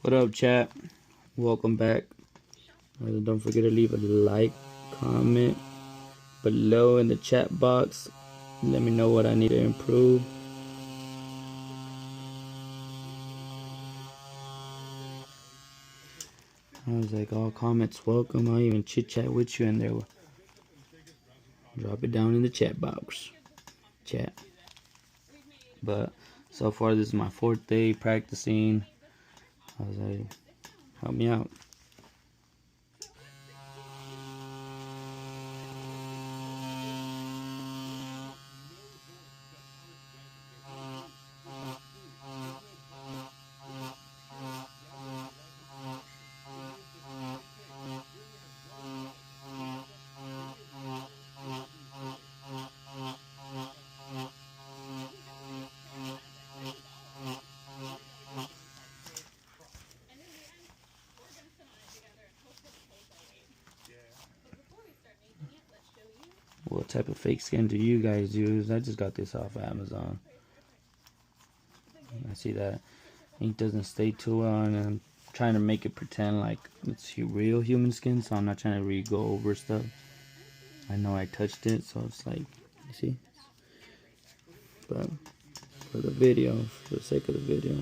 What up, chat? Welcome back. Don't forget to leave a like, comment below in the chat box. Let me know what I need to improve. I was like, all comments welcome. I'll even chit chat with you in there. Drop it down in the chat box. Chat. But so far, this is my 4th day practicing. I was like, help me out. What type of fake skin do you guys use? I just got this off Amazon. I see that ink doesn't stay too well, and I'm trying to make it pretend like it's real human skin, so I'm not trying to go over stuff. I know I touched it, so it's like, you see? But for the video, for the sake of the video.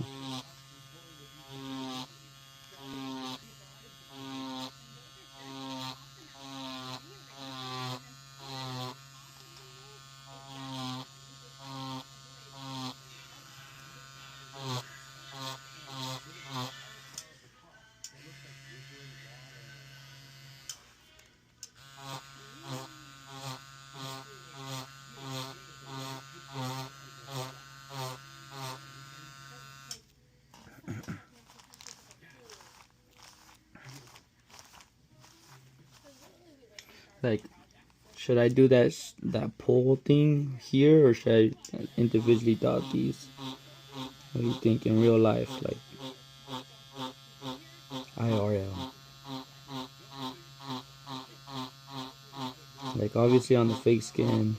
Like, should I do that pull thing here, or should I individually dot these? What do you think in real life, like IRL? Like, obviously on the fake skin,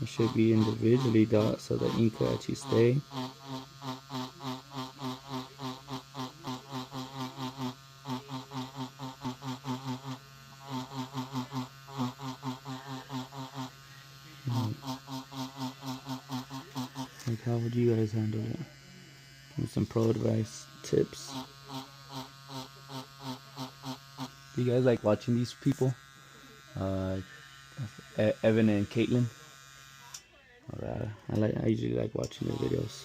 it should be individually dot so the ink will actually stay. Like, how would you guys handle it? Give me some pro advice, tips. Do you guys like watching these people? Evan and Caitlin. I usually like watching their videos.